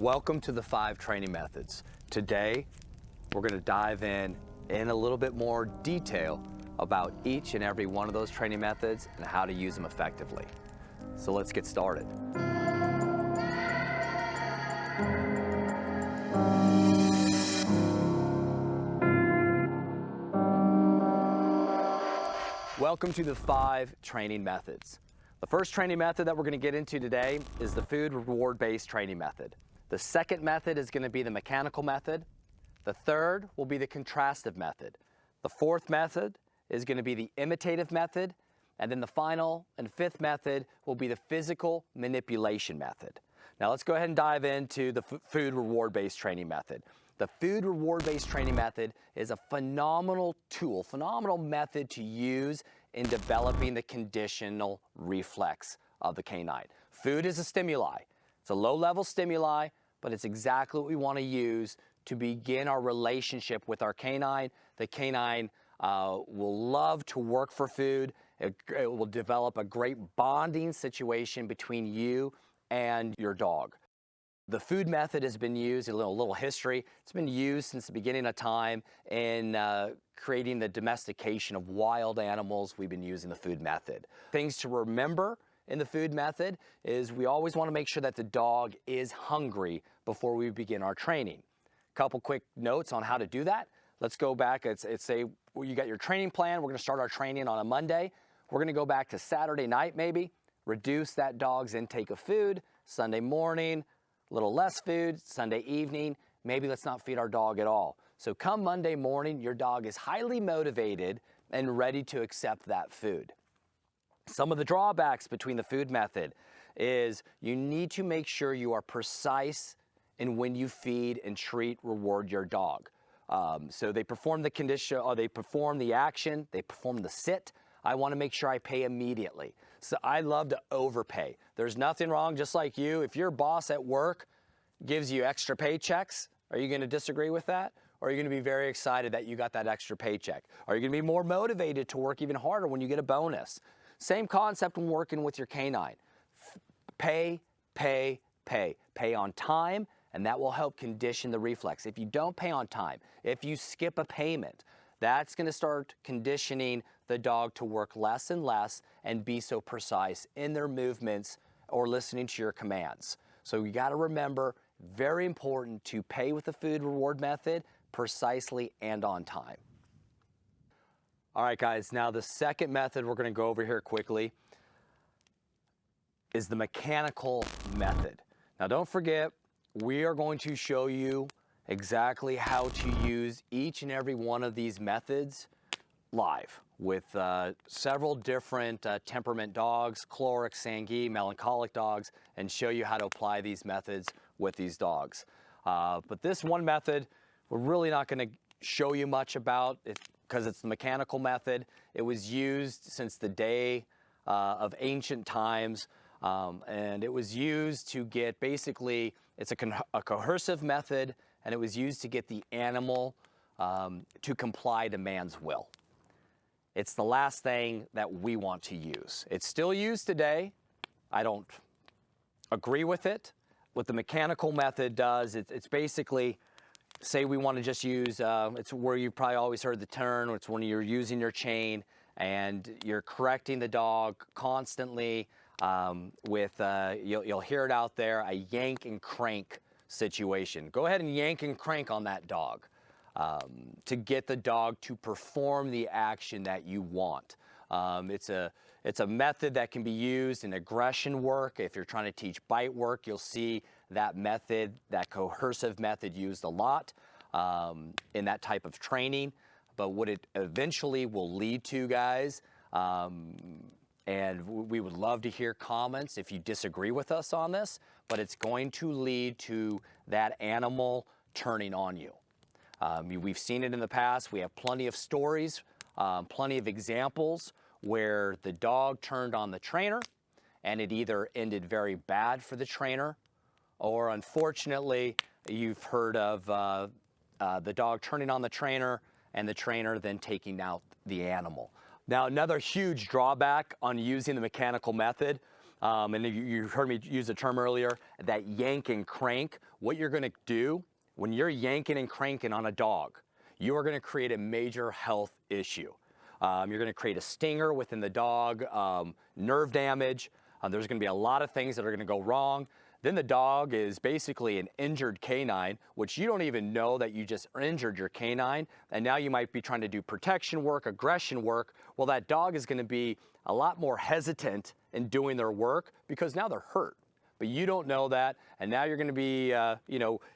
Welcome to the 5 training methods. Today, we're going to dive in a little bit more detail about each and every one of those training methods and how to use them effectively. So let's get started. Welcome to the 5 training methods. The first training method that we're going to get into today is the food reward-based training method. The second method is going to be the mechanical method. The third will be the contrastive method. The fourth method is going to be the imitative method. And then the final and fifth method will be the physical manipulation method. Now let's go ahead and dive into the food reward-based training method. The food reward-based training method is a phenomenal tool, phenomenal method to use in developing the conditional reflex of the canine. Food is a stimuli. It's a low-level stimuli, but it's exactly what we want to use to begin our relationship with our canine. The canine will love to work for food. It will develop a great bonding situation between you and your dog. The food method has been used, a little history, it's been used since the beginning of time in creating the domestication of wild animals. We've been using the food method. Things to remember in the food method is we always want to make sure that the dog is hungry before we begin our training. Couple quick notes on how to do that. Let's go back. It's say you got your training plan. We're going to start our training on a Monday. We're going to go back to Saturday night maybe, reduce that dog's intake of food. Sunday morning, a little less food. Sunday evening, maybe let's not feed our dog at all. So come Monday morning, your dog is highly motivated and ready to accept that food. Some of the drawbacks between the food method is you need to make sure you are precise in when you feed and treat, reward your dog. So they perform the condition, or they perform the action, they perform the sit. I want to make sure I pay immediately. So I love to overpay. There's nothing wrong, just like you. If your boss at work gives you extra paychecks, are you going to disagree with that? Or are you going to be very excited that you got that extra paycheck? Are you going to be more motivated to work even harder when you get a bonus? Same concept when working with your canine. Pay, pay, pay. Pay on time, and that will help condition the reflex. If you don't pay on time, if you skip a payment, that's going to start conditioning the dog to work less and less and be so precise in their movements or listening to your commands. So you got to remember, very important to pay with the food reward method precisely and on time. All right, guys, now the second method we're going to go over here quickly is the mechanical method. Now don't forget, we are going to show you exactly how to use each and every one of these methods live with several different temperament dogs, choleric, sanguine, melancholic dogs, and show you how to apply these methods with these dogs. But this one method, we're really not going to show you much about it because it's the mechanical method. It was used since the day of ancient times, and it was used to get basically, it's a coercive method, and it was used to get the animal to comply to man's will. It's the last thing that we want to use. It's still used today. I don't agree with it. What the mechanical method does, it's basically, say we want to just use, it's where you probably always heard the term, it's when you're using your chain and you're correcting the dog constantly with, you'll hear it out there, a yank and crank situation. Go ahead and yank and crank on that dog to get the dog to perform the action that you want. It's a method that can be used in aggression work. If you're trying to teach bite work, you'll see that method, that coercive method used a lot in that type of training. But what it eventually will lead to, guys, and we would love to hear comments if you disagree with us on this, but it's going to lead to that animal turning on you. We've seen it in the past. We have plenty of stories, plenty of examples where the dog turned on the trainer and it either ended very bad for the trainer, or unfortunately, you've heard of the dog turning on the trainer and the trainer then taking out the animal. Now, another huge drawback on using the mechanical method And you heard me use the term earlier, that yank and crank. What you're gonna do when you're yanking and cranking on a dog, you are gonna create a major health issue. You're gonna create a stinger within the dog, nerve damage. There's gonna be a lot of things that are gonna go wrong. Then the dog is basically an injured canine, which you don't even know that you just injured your canine, and now you might be trying to do protection work, aggression work. Well, that dog is gonna be a lot more hesitant in doing their work because now they're hurt. But you don't know that, and now you're gonna be,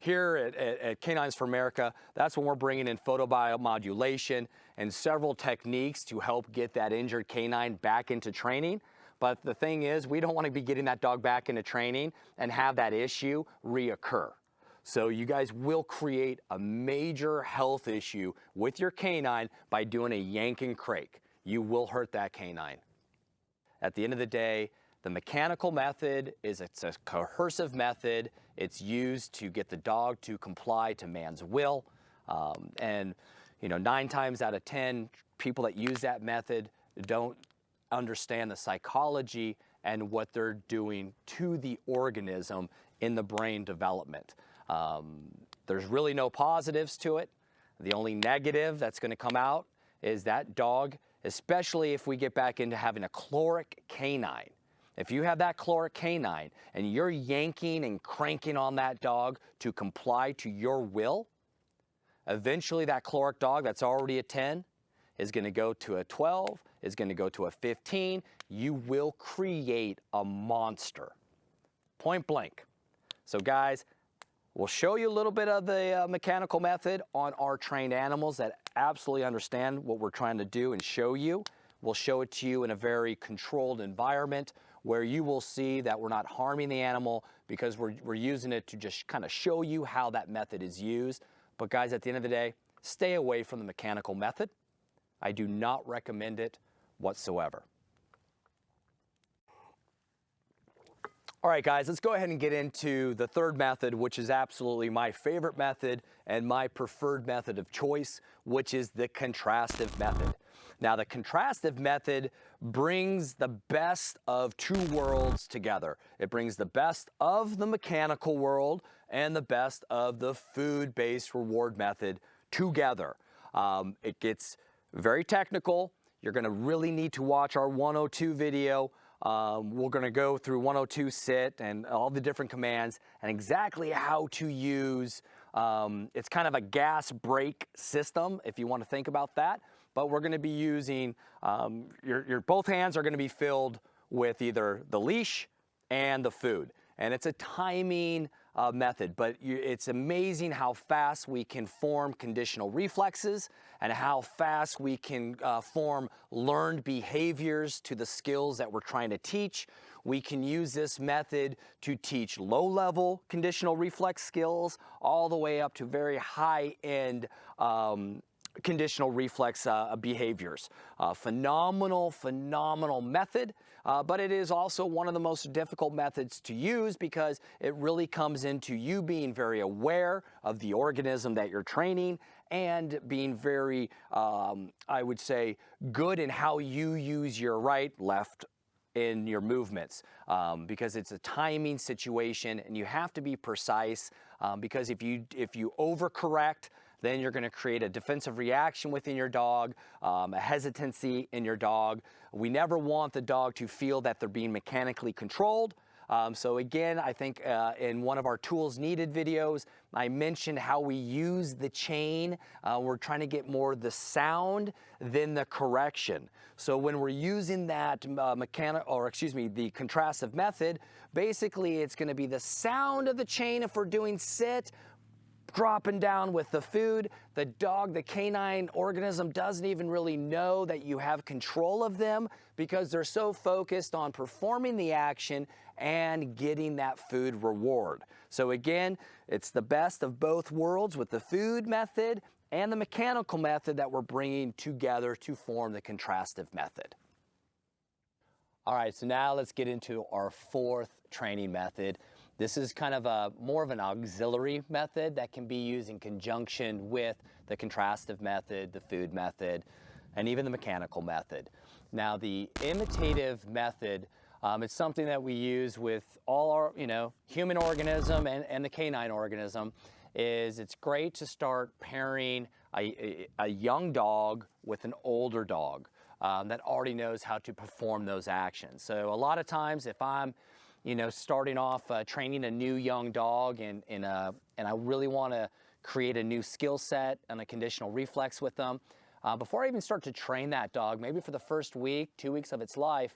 here at Canines for America, that's when we're bringing in photobiomodulation and several techniques to help get that injured canine back into training. But the thing is, we don't want to be getting that dog back into training and have that issue reoccur. So you guys will create a major health issue with your canine by doing a yank and crank. You will hurt that canine. At the end of the day, the mechanical method it's a coercive method. It's used to get the dog to comply to man's will. And 9 times out of 10, people that use that method don't understand the psychology and what they're doing to the organism in the brain development. There's really no positives to it. The only negative that's going to come out is that dog, especially if we get back into having a chloric canine. If you have that chloric canine and you're yanking and cranking on that dog to comply to your will, eventually that chloric dog that's already a 10 is going to go to a 12, is going to go to a 15. You will create a monster, point blank. So guys, we'll show you a little bit of the mechanical method on our trained animals that absolutely understand what we're trying to do and show you. We'll show it to you in a very controlled environment where you will see that we're not harming the animal because we're using it to just kind of show you how that method is used. But guys, at the end of the day, stay away from the mechanical method. I do not recommend it whatsoever. All right, guys, let's go ahead and get into the third method, which is absolutely my favorite method and my preferred method of choice, which is the contrastive method. Now, the contrastive method brings the best of 2 worlds together. It brings the best of the mechanical world and the best of the food-based reward method together. It gets very technical. You're going to really need to watch our 102 video. We're going to go through 102 sit and all the different commands and exactly how to use, it's kind of a gas brake system if you want to think about that. But we're going to be using, your both hands are going to be filled with either the leash and the food. And it's a timing method, but it's amazing how fast we can form conditional reflexes and how fast we can form learned behaviors to the skills that we're trying to teach. We can use this method to teach low-level conditional reflex skills all the way up to very high-end conditional reflex behaviors. Phenomenal method, but it is also one of the most difficult methods to use because it really comes into you being very aware of the organism that you're training and being very, I would say, good in how you use your right, left, in your movements because it's a timing situation and you have to be precise because if you overcorrect, then you're going to create a defensive reaction within your dog, a hesitancy in your dog. We never want the dog to feel that they're being mechanically controlled. So again, I think in one of our tools needed videos, I mentioned how we use the chain. We're trying to get more the sound than the correction. So when we're using that the contrastive method, basically it's going to be the sound of the chain if we're doing sit, dropping down with the food. The dog, the canine organism doesn't even really know that you have control of them because they're so focused on performing the action and getting that food reward. So again, it's the best of both worlds with the food method and the mechanical method that we're bringing together to form the contrastive method. All right, so now let's get into our 4th training method. This is kind of more of an auxiliary method that can be used in conjunction with the contrastive method, the food method, and even the mechanical method. Now, the imitative method It's something that we use with all our, human organism and the canine organism. It's great to start pairing a young dog with an older dog that already knows how to perform those actions. So a lot of times if I'm starting off training a new young dog and I really want to create a new skill set and a conditional reflex with them, before I even start to train that dog, maybe for the first week, 2 weeks of its life,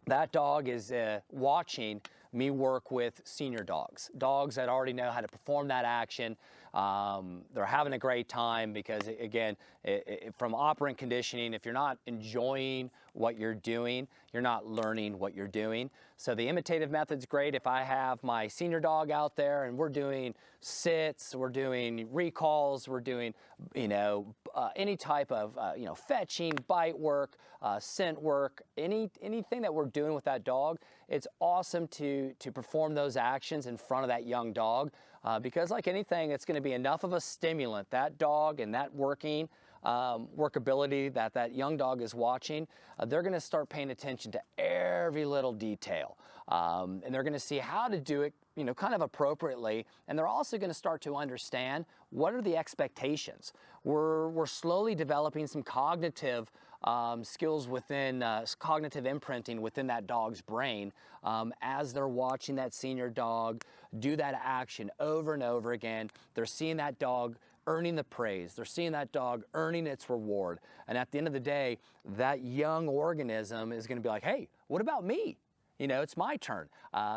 that dog is watching me work with senior dogs that already know how to perform that action. They're having a great time because, again, from operant conditioning, if you're not enjoying what you're doing, you're not learning what you're doing. So the imitative method's great if I have my senior dog out there and we're doing sits, we're doing recalls, we're doing, any type of, fetching, bite work, scent work, anything that we're doing with that dog. It's awesome to perform those actions in front of that young dog because, like anything, it's going to be enough of a stimulant. That dog and that workability that young dog is watching, they're going to start paying attention to every little detail. And they're going to see how to do it, kind of appropriately. And they're also going to start to understand what are the expectations. We're slowly developing some cognitive skills within cognitive imprinting within that dog's brain as they're watching that senior dog do that action over and over again. They're seeing that dog earning the praise. They're seeing that dog earning its reward. And at the end of the day, that young organism is going to be like, hey, what about me? It's my turn.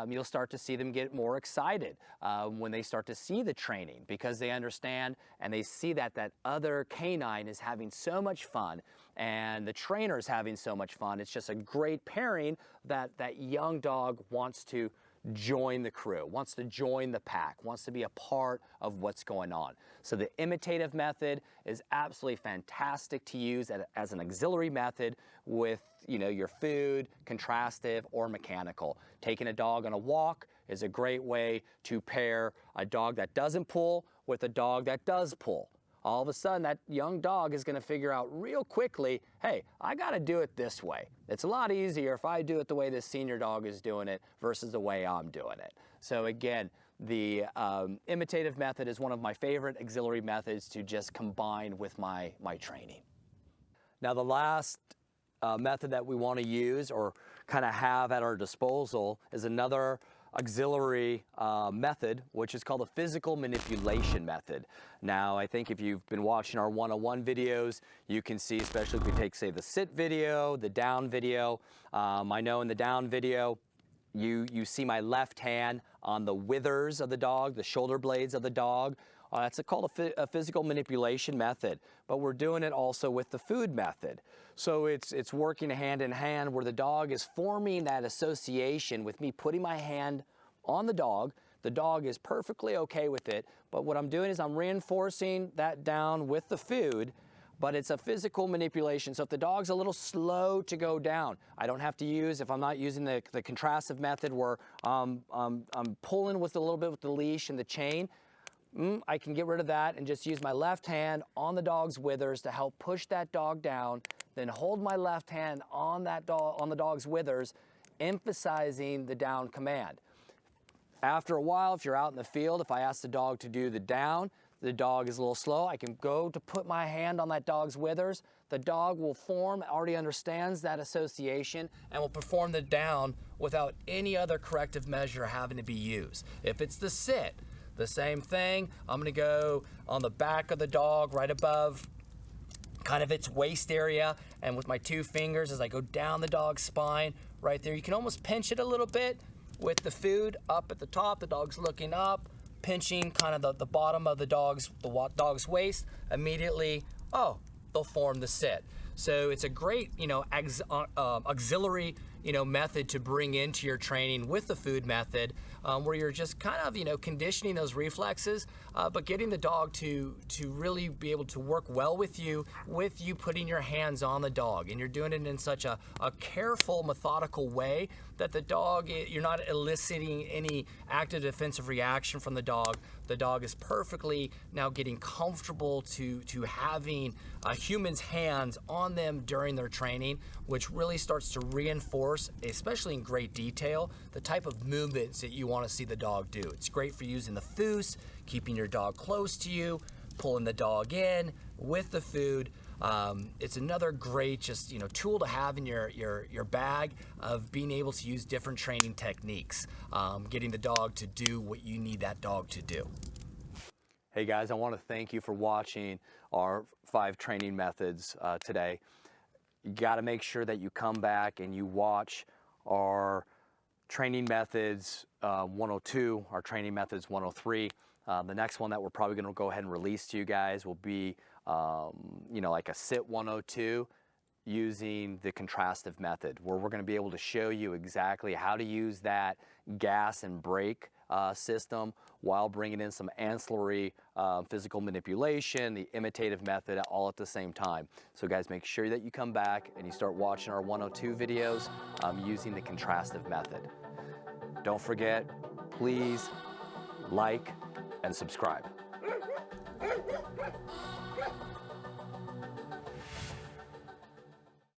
You'll start to see them get more excited when they start to see the training because they understand and they see that other canine is having so much fun and the trainer is having so much fun. It's just a great pairing that young dog wants to join the crew, wants to join the pack, wants to be a part of what's going on. So the imitative method is absolutely fantastic to use as an auxiliary method with your food, contrastive, or mechanical. Taking a dog on a walk is a great way to pair a dog that doesn't pull with a dog that does pull. All of a sudden, that young dog is going to figure out real quickly, hey, I got to do it this way. It's a lot easier if I do it the way this senior dog is doing it versus the way I'm doing it. So again, the imitative method is one of my favorite auxiliary methods to just combine with my training. Now, the last method that we want to use or kind of have at our disposal is another auxiliary method, which is called the physical manipulation method. Now, I think if you've been watching our one-on-one videos, you can see, especially if we take, say, the sit video, the down video. I know in the down video, you see my left hand on the withers of the dog, the shoulder blades of the dog. That's called a physical manipulation method, but we're doing it also with the food method. So it's working hand in hand where the dog is forming that association with me putting my hand on the dog. The dog is perfectly okay with it, but what I'm doing is I'm reinforcing that down with the food, but it's a physical manipulation. So if the dog's a little slow to go down, I don't have to use, if I'm not using the contrastive method where I'm pulling with a little bit with the leash and the chain, I can get rid of that and just use my left hand on the dog's withers to help push that dog down, then hold my left hand on that dog, on the dog's withers, emphasizing the down command. After a while, if you're out in the field, if I ask the dog to do the down, the dog is a little slow, I can go to put my hand on that dog's withers. The dog will form, already understands that association, and will perform the down without any other corrective measure having to be used. If it's the sit, the same thing. I'm going to go on the back of the dog right above kind of its waist area, and with my two fingers as I go down the dog's spine right there, you can almost pinch it a little bit with the food up at the top. The dog's looking up, pinching kind of the bottom of the dog's waist. Immediately, they'll form the sit. So it's a great, auxiliary, method to bring into your training with the food method, where you're just kind of, conditioning those reflexes, but getting the dog to really be able to work well with you putting your hands on the dog. And you're doing it in such a careful, methodical way that the dog, you're not eliciting any active defensive reaction from the dog. the dog is perfectly now getting comfortable to having a human's hands on them during their training, which really starts to reinforce, especially in great detail, the type of movements that you want to see the dog do. It's great for using the foos, keeping your dog close to you, pulling the dog in with the food. It's another great tool to have in your bag of being able to use different training techniques, getting the dog to do what you need that dog to do. Hey guys, I want to thank you for watching our 5 training methods today. You got to make sure that you come back and you watch our training methods 102, our training methods 103. The next one that we're probably going to go ahead and release to you guys will be like a sit 102 using the contrastive method, where we're going to be able to show you exactly how to use that gas and brake system while bringing in some ancillary physical manipulation, the imitative method, all at the same time. So guys, make sure that you come back and you start watching our 102 videos using the contrastive method. Don't forget, please like and subscribe.